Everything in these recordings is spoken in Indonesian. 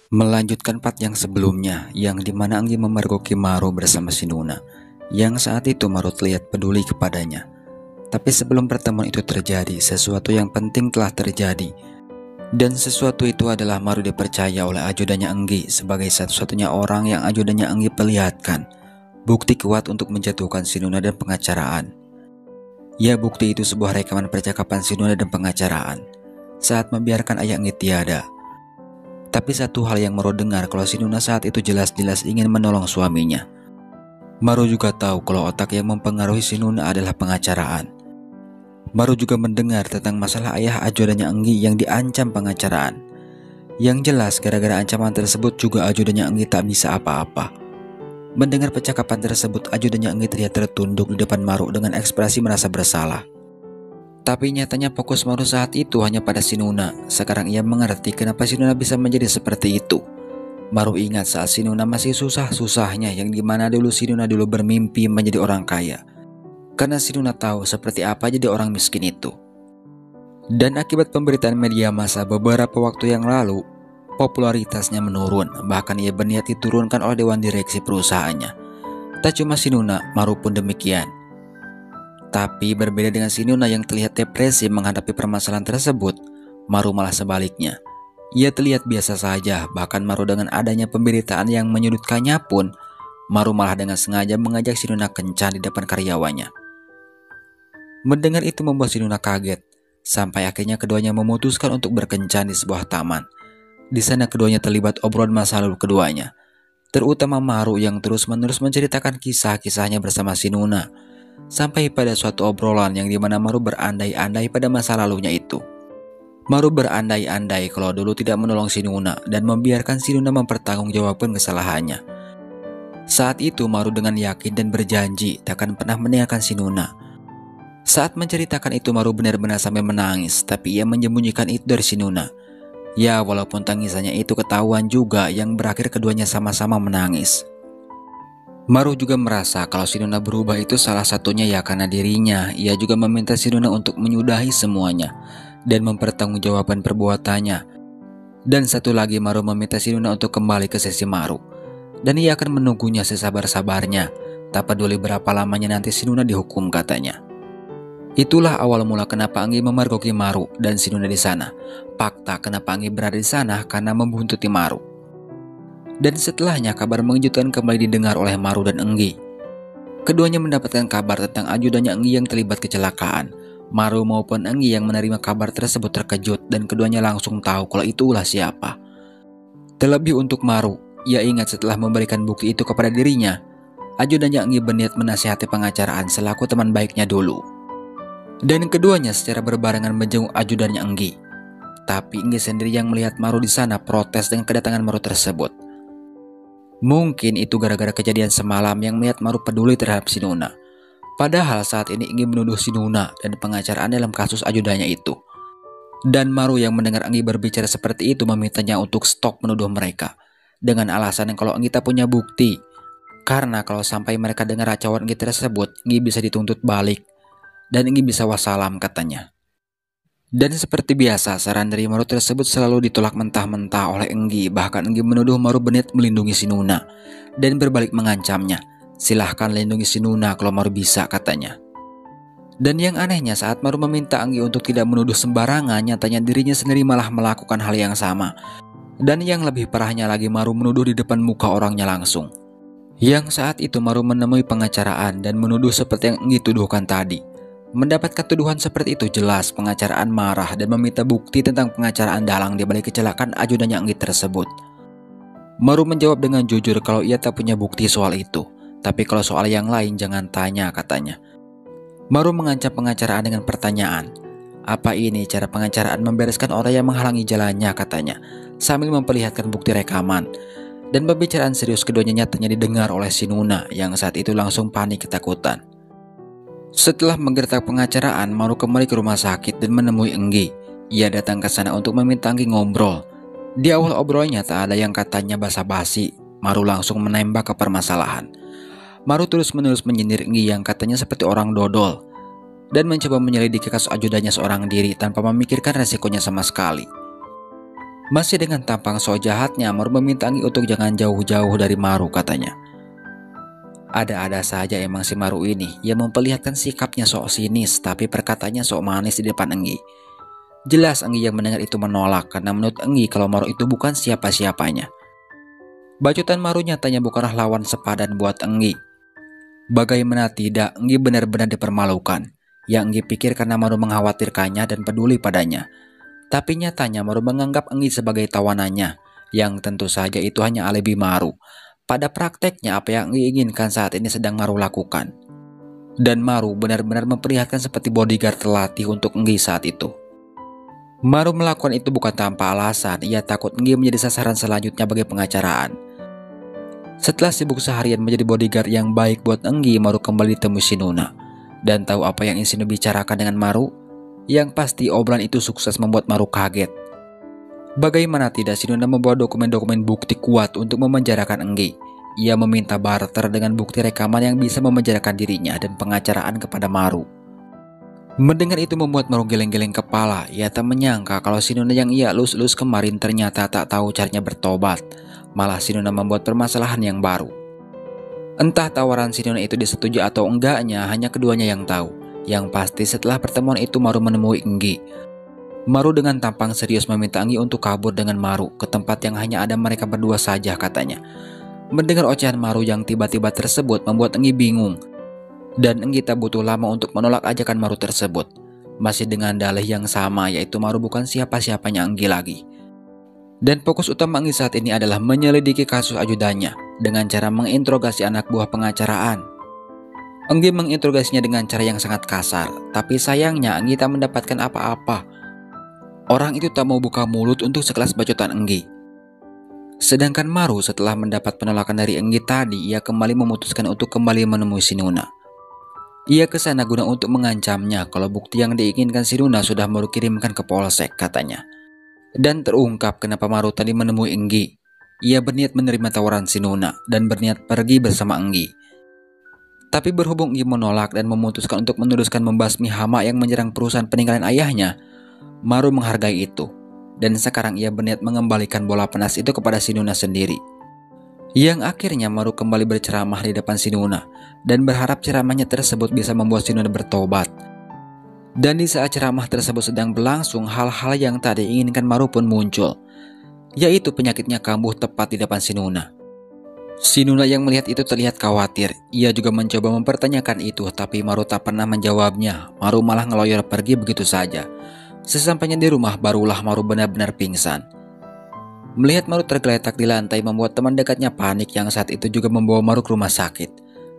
Melanjutkan part yang sebelumnya, yang dimana Anggi memergoki Maru bersama Shinuna, yang saat itu Maru terlihat peduli kepadanya. Tapi sebelum pertemuan itu terjadi, sesuatu yang penting telah terjadi. Dan sesuatu itu adalah Maru dipercaya oleh ajudannya Anggi sebagai satu-satunya orang yang ajudannya Anggi perlihatkan bukti kuat untuk menjatuhkan Shinuna dan pengacaraan. Ya, bukti itu sebuah rekaman percakapan Shinuna dan pengacaraan saat membiarkan ayah Anggi tiada. Tapi satu hal yang Maru dengar kalau Shinuna saat itu jelas-jelas ingin menolong suaminya. Maru juga tahu kalau otak yang mempengaruhi Shinuna adalah pengacaraan. Maru juga mendengar tentang masalah ayah ajudannya Anggi yang diancam pengacaraan. Yang jelas gara-gara ancaman tersebut juga ajudannya Anggi tak bisa apa-apa. Mendengar percakapan tersebut, ajudannya Anggi terlihat tertunduk di depan Maru dengan ekspresi merasa bersalah. Tapi nyatanya fokus Maru saat itu hanya pada Shinuna. Sekarang ia mengerti kenapa Shinuna bisa menjadi seperti itu. Maru ingat saat Shinuna masih susah-susahnya, yang dimana dulu Shinuna bermimpi menjadi orang kaya. Karena Shinuna tahu seperti apa jadi orang miskin itu. Dan akibat pemberitaan media massa beberapa waktu yang lalu, popularitasnya menurun. Bahkan ia berniat diturunkan oleh dewan direksi perusahaannya. Tak cuma Shinuna, Maru pun demikian. Tapi berbeda dengan Shinuna yang terlihat depresi menghadapi permasalahan tersebut, Maru malah sebaliknya. Ia terlihat biasa saja, bahkan Maru dengan adanya pemberitaan yang menyudutkannya pun, Maru malah dengan sengaja mengajak Shinuna kencan di depan karyawannya. Mendengar itu membuat Shinuna kaget, sampai akhirnya keduanya memutuskan untuk berkencan di sebuah taman. Di sana keduanya terlibat obrolan masa lalu keduanya, terutama Maru yang terus-menerus menceritakan kisah-kisahnya bersama Shinuna. Sampai pada suatu obrolan yang dimana Maru berandai-andai pada masa lalunya itu. Maru berandai-andai kalau dulu tidak menolong Shinuna dan membiarkan Shinuna mempertanggungjawabkan kesalahannya. Saat itu Maru dengan yakin dan berjanji takkan pernah meninggalkan Shinuna. Saat menceritakan itu Maru benar-benar sampai menangis, tapi ia menyembunyikan itu dari Shinuna. Ya, walaupun tangisannya itu ketahuan juga, yang berakhir keduanya sama-sama menangis. Maru juga merasa kalau Shinuna berubah itu salah satunya ya karena dirinya. Ia juga meminta Shinuna untuk menyudahi semuanya dan mempertanggungjawabkan perbuatannya. Dan satu lagi, Maru meminta Shinuna untuk kembali ke sesi Maru, dan ia akan menunggunya sesabar-sabarnya. Tak peduli berapa lamanya nanti Shinuna dihukum, katanya. Itulah awal mula kenapa Anggi memergoki Maru dan Shinuna di sana. Fakta kenapa Anggi berada di sana karena membuntuti Maru. Dan setelahnya kabar mengejutkan kembali didengar oleh Maru dan Anggi. Keduanya mendapatkan kabar tentang ajudannya Anggi yang terlibat kecelakaan. Maru maupun Anggi yang menerima kabar tersebut terkejut dan keduanya langsung tahu kalau itu ulah siapa. Terlebih untuk Maru, ia ingat setelah memberikan bukti itu kepada dirinya, ajudannya Anggi berniat menasihati pengacaraan selaku teman baiknya dulu. Dan keduanya secara berbarengan menjenguk ajudannya Anggi. Tapi Anggi sendiri yang melihat Maru di sana protes dengan kedatangan Maru tersebut. Mungkin itu gara-gara kejadian semalam yang melihat Maru peduli terhadap Shinuna. Padahal saat ini Anggi menuduh Shinuna dan pengacaraan dalam kasus ajudannya itu. Dan Maru yang mendengar Anggi berbicara seperti itu memintanya untuk stop menuduh mereka, dengan alasan yang kalau Anggi tak punya bukti. Karena kalau sampai mereka dengar racauan Anggi tersebut, Anggi bisa dituntut balik dan Anggi bisa wassalam, katanya. Dan seperti biasa, saran dari Maru tersebut selalu ditolak mentah-mentah oleh Anggi. Bahkan Anggi menuduh Maru berniat melindungi Shinuna dan berbalik mengancamnya. Silahkan lindungi Shinuna kalau Maru bisa, katanya. Dan yang anehnya saat Maru meminta Anggi untuk tidak menuduh sembarangan, nyatanya dirinya sendiri malah melakukan hal yang sama. Dan yang lebih parahnya lagi, Maru menuduh di depan muka orangnya langsung. Yang saat itu Maru menemui pengacaraan dan menuduh seperti yang Anggi tuduhkan tadi. Mendapatkan tuduhan seperti itu, jelas pengacaraan marah dan meminta bukti tentang pengacaraan dalang di balik kecelakaan ajudannya Anggi tersebut. Maru menjawab dengan jujur kalau ia tak punya bukti soal itu. Tapi kalau soal yang lain jangan tanya, katanya. Maru mengancam pengacaraan dengan pertanyaan. Apa ini cara pengacaraan membereskan orang yang menghalangi jalannya, katanya, sambil memperlihatkan bukti rekaman. Dan pembicaraan serius keduanya nyatanya didengar oleh Shinuna yang saat itu langsung panik ketakutan. Setelah menggertak pengacaraan, Maru kembali ke rumah sakit dan menemui Anggi. Ia datang ke sana untuk meminta Anggi ngobrol. Di awal obrolnya tak ada yang katanya basa-basi. Maru langsung menembak ke permasalahan. Maru terus-menerus menyindir Anggi yang katanya seperti orang dodol dan mencoba menyelidiki kasus ajudannya seorang diri tanpa memikirkan resikonya sama sekali. Masih dengan tampang sok jahatnya, Maru meminta Anggi untuk jangan jauh-jauh dari Maru, katanya. Ada-ada saja emang si Maru ini, yang memperlihatkan sikapnya sok sinis, tapi perkataannya sok manis di depan Anggi. Jelas Anggi yang mendengar itu menolak, karena menurut Anggi kalau Maru itu bukan siapa-siapanya. Bacotan Maru nyatanya bukanlah lawan sepadan buat Anggi. Bagaimana tidak, Anggi benar-benar dipermalukan. Yang Anggi pikir karena Maru mengkhawatirkannya dan peduli padanya. Tapi nyatanya Maru menganggap Anggi sebagai tawanannya, yang tentu saja itu hanya alibi Maru. Pada prakteknya apa yang Anggi inginkan saat ini sedang Maru lakukan. Dan Maru benar-benar memperlihatkan seperti bodyguard terlatih untuk Anggi saat itu. Maru melakukan itu bukan tanpa alasan, ia takut Anggi menjadi sasaran selanjutnya bagi pengacaraan. Setelah sibuk seharian menjadi bodyguard yang baik buat Anggi, Maru kembali ditemui si Nuna. Dan tahu apa yang si Nuna bicarakan dengan Maru? Yang pasti obrolan itu sukses membuat Maru kaget. Bagaimana tidak, si Nuna membawa dokumen-dokumen bukti kuat untuk memenjarakan Anggi. Ia meminta barter dengan bukti rekaman yang bisa memenjarakan dirinya dan pengacaraan kepada Maru. Mendengar itu membuat Maru geleng-geleng kepala. Ia tak menyangka kalau si Nuna yang ia elus-elus kemarin ternyata tak tahu caranya bertobat. Malah si Nuna membuat permasalahan yang baru. Entah tawaran si Nuna itu disetujui atau enggaknya, hanya keduanya yang tahu. Yang pasti setelah pertemuan itu Maru menemui Anggi. Maru dengan tampang serius meminta Anggi untuk kabur dengan Maru ke tempat yang hanya ada mereka berdua saja, katanya. Mendengar ocehan Maru yang tiba-tiba tersebut membuat Anggi bingung. Dan Anggi tak butuh lama untuk menolak ajakan Maru tersebut. Masih dengan dalih yang sama, yaitu Maru bukan siapa-siapanya Anggi lagi. Dan fokus utama Anggi saat ini adalah menyelidiki kasus ajudannya dengan cara menginterogasi anak buah pengacaraan. Anggi menginterogasinya dengan cara yang sangat kasar, tapi sayangnya Anggi tak mendapatkan apa-apa. Orang itu tak mau buka mulut untuk sekelas bacotan Anggi. Sedangkan Maru setelah mendapat penolakan dari Anggi tadi, ia kembali memutuskan untuk kembali menemui si Nuna. Ia ke sana guna untuk mengancamnya kalau bukti yang diinginkan si Nuna sudah Maru kirimkan ke polsek, katanya. Dan terungkap kenapa Maru tadi menemui Anggi. Ia berniat menerima tawaran si Nuna dan berniat pergi bersama Anggi. Tapi berhubung Anggi menolak dan memutuskan untuk meneruskan membasmi hama yang menyerang perusahaan peninggalan ayahnya, Maru menghargai itu. Dan sekarang ia berniat mengembalikan bola panas itu kepada si Nuna sendiri. Yang akhirnya Maru kembali berceramah di depan si Nuna dan berharap ceramahnya tersebut bisa membuat si Nuna bertobat. Dan di saat ceramah tersebut sedang berlangsung, hal-hal yang tak diinginkan Maru pun muncul, yaitu penyakitnya kambuh tepat di depan si Nuna. Si Nuna yang melihat itu terlihat khawatir. Ia juga mencoba mempertanyakan itu, tapi Maru tak pernah menjawabnya. Maru malah ngeloyor pergi begitu saja. Sesampainya di rumah, barulah Maru benar-benar pingsan. Melihat Maru tergeletak di lantai membuat teman dekatnya panik yang saat itu juga membawa Maru ke rumah sakit.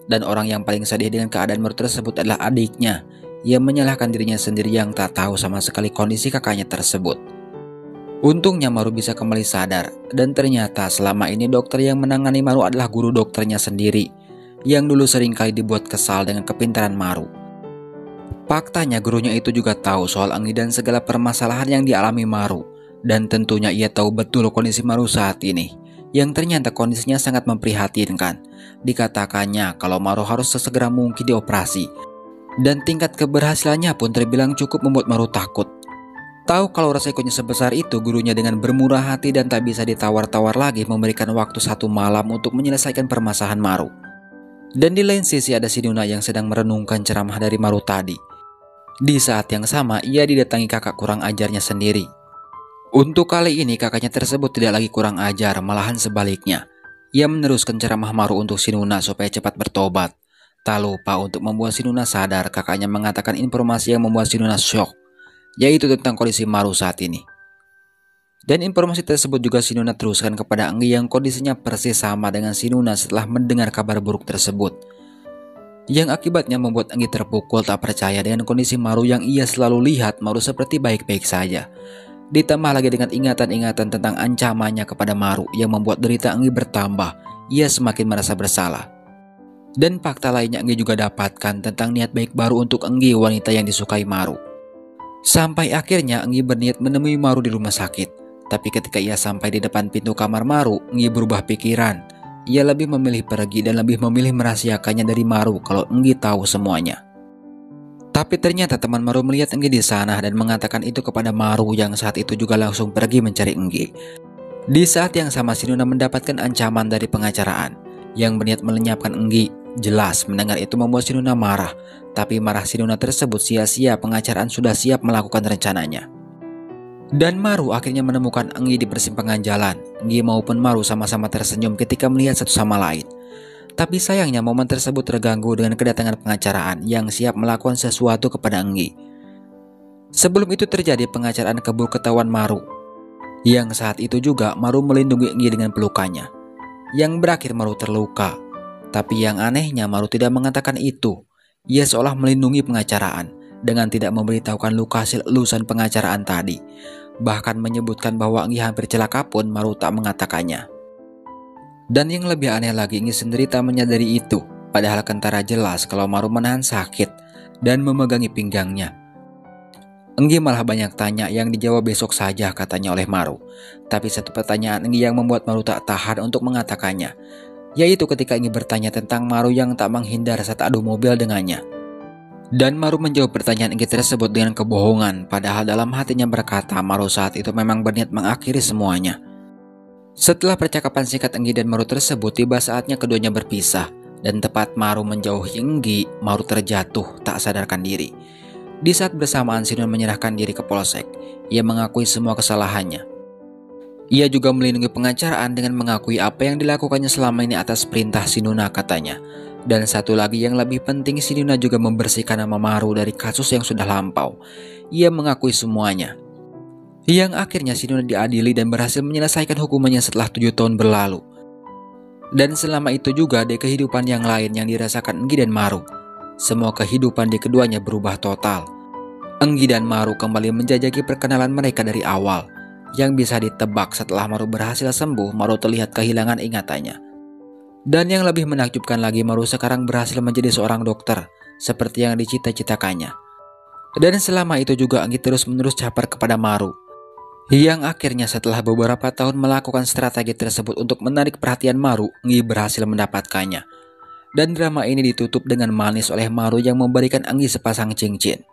Dan orang yang paling sedih dengan keadaan Maru tersebut adalah adiknya. Ia menyalahkan dirinya sendiri yang tak tahu sama sekali kondisi kakaknya tersebut. Untungnya Maru bisa kembali sadar, dan ternyata selama ini dokter yang menangani Maru adalah guru dokternya sendiri, yang dulu seringkali dibuat kesal dengan kepintaran Maru. Faktanya gurunya itu juga tahu soal Anggi dan segala permasalahan yang dialami Maru, dan tentunya ia tahu betul kondisi Maru saat ini, yang ternyata kondisinya sangat memprihatinkan. Dikatakannya kalau Maru harus sesegera mungkin dioperasi, dan tingkat keberhasilannya pun terbilang cukup membuat Maru takut. Tahu kalau resikonya sebesar itu, gurunya dengan bermurah hati dan tak bisa ditawar-tawar lagi memberikan waktu 1 malam untuk menyelesaikan permasalahan Maru. Dan di lain sisi ada si Nuna yang sedang merenungkan ceramah dari Maru tadi. Di saat yang sama ia didatangi kakak kurang ajarnya sendiri. Untuk kali ini kakaknya tersebut tidak lagi kurang ajar, malahan sebaliknya. Ia meneruskan ceramah Maru untuk si Nuna supaya cepat bertobat. Tak lupa untuk membuat si Nuna sadar, kakaknya mengatakan informasi yang membuat si Nuna syok, yaitu tentang kondisi Maru saat ini. Dan informasi tersebut juga si Nuna teruskan kepada Anggi yang kondisinya persis sama dengan si Nuna setelah mendengar kabar buruk tersebut. Yang akibatnya membuat Anggi terpukul tak percaya dengan kondisi Maru yang ia selalu lihat Maru seperti baik-baik saja. Ditambah lagi dengan ingatan-ingatan tentang ancamannya kepada Maru yang membuat derita Anggi bertambah, ia semakin merasa bersalah. Dan fakta lainnya Anggi juga dapatkan tentang niat baik baru untuk Anggi, wanita yang disukai Maru. Sampai akhirnya Anggi berniat menemui Maru di rumah sakit. Tapi ketika ia sampai di depan pintu kamar Maru, Anggi berubah pikiran. Ia lebih memilih pergi dan lebih memilih merahasiakannya dari Maru kalau Anggi tahu semuanya. Tapi ternyata teman Maru melihat Enggi di sana dan mengatakan itu kepada Maru yang saat itu juga langsung pergi mencari Enggi. Di saat yang sama Shinuna mendapatkan ancaman dari pengacaraan yang berniat melenyapkan Enggi. Jelas mendengar itu membuat Shinuna marah, tapi marah Shinuna tersebut sia-sia, pengacaraan sudah siap melakukan rencananya. Dan Maru akhirnya menemukan Enggi di persimpangan jalan. Enggi maupun Maru sama-sama tersenyum ketika melihat satu sama lain. Tapi sayangnya momen tersebut terganggu dengan kedatangan pengacaraan yang siap melakukan sesuatu kepada Enggi. Sebelum itu terjadi, pengacaraan keburu ketahuan Maru. Yang saat itu juga Maru melindungi Enggi dengan pelukannya. Yang berakhir Maru terluka. Tapi yang anehnya Maru tidak mengatakan itu. Ia seolah melindungi pengacaraan dengan tidak memberitahukan luka hasil elusan pengacaraan tadi. Bahkan menyebutkan bahwa Enggi hampir celaka pun Maru tak mengatakannya. Dan yang lebih aneh lagi, Enggi sendiri tak menyadari itu. Padahal kentara jelas kalau Maru menahan sakit dan memegangi pinggangnya. Enggi malah banyak tanya yang dijawab besok saja katanya oleh Maru. Tapi satu pertanyaan Enggi yang membuat Maru tak tahan untuk mengatakannya, yaitu ketika Enggi bertanya tentang Maru yang tak menghindar saat adu mobil dengannya. Dan Maru menjawab pertanyaan Enggi tersebut dengan kebohongan, padahal dalam hatinya berkata Maru saat itu memang berniat mengakhiri semuanya. Setelah percakapan singkat Enggi dan Maru tersebut, tiba saatnya keduanya berpisah. Dan tepat Maru menjauhi Enggi, Maru terjatuh tak sadarkan diri. Di saat bersamaan Shinuna menyerahkan diri ke polsek. Ia mengakui semua kesalahannya. Ia juga melindungi pengacaraan dengan mengakui apa yang dilakukannya selama ini atas perintah Shinuna katanya. Dan satu lagi yang lebih penting, Shinuna juga membersihkan nama Maru dari kasus yang sudah lampau. Ia mengakui semuanya. Yang akhirnya Shinuna diadili dan berhasil menyelesaikan hukumannya setelah 7 tahun berlalu. Dan selama itu juga ada kehidupan yang lain yang dirasakan Enggi dan Maru. Semua kehidupan di keduanya berubah total. Enggi dan Maru kembali menjajaki perkenalan mereka dari awal. Yang bisa ditebak setelah Maru berhasil sembuh, Maru terlihat kehilangan ingatannya. Dan yang lebih menakjubkan lagi, Maru sekarang berhasil menjadi seorang dokter, seperti yang dicita-citakannya. Dan selama itu juga Enggi terus-menerus caper kepada Maru. Yang akhirnya setelah beberapa tahun melakukan strategi tersebut untuk menarik perhatian Maru, Enggi berhasil mendapatkannya. Dan drama ini ditutup dengan manis oleh Maru yang memberikan Enggi sepasang cincin.